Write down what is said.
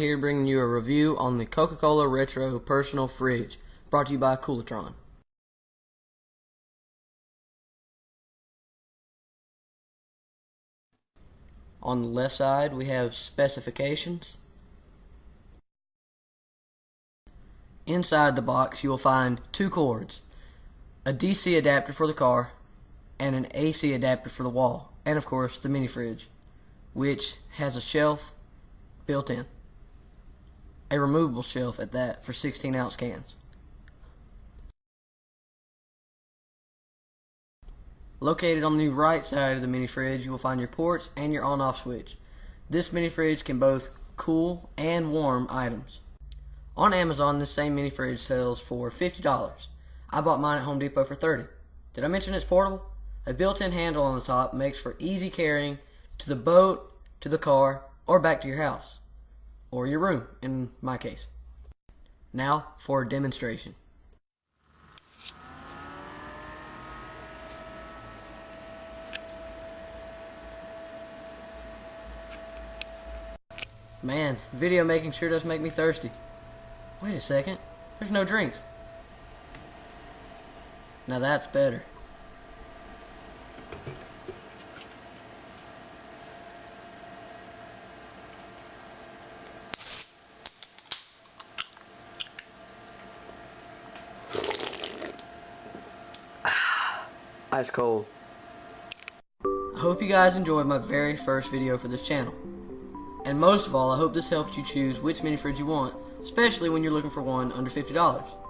Here bringing you a review on the Coca Cola Retro Personal Fridge, brought to you by Koolatron. On the left side we have specifications. Inside the box you will find two cords, a DC adapter for the car and an AC adapter for the wall, and of course the mini fridge, which has a shelf built in. A removable shelf at that for 16-ounce cans. Located on the right side of the mini fridge you will find your ports and your on-off switch. This mini fridge can both cool and warm items. On Amazon this same mini fridge sells for $50. I bought mine at Home Depot for $30. Did I mention it's portable? A built-in handle on the top makes for easy carrying to the boat, to the car, or back to your house. Or your room, in my case. Now for a demonstration. Man, video making sure does make me thirsty. Wait a second, there's no drinks. Now that's better. Ice cold. I hope you guys enjoyed my very first video for this channel. And most of all, I hope this helped you choose which mini fridge you want, especially when you're looking for one under $50.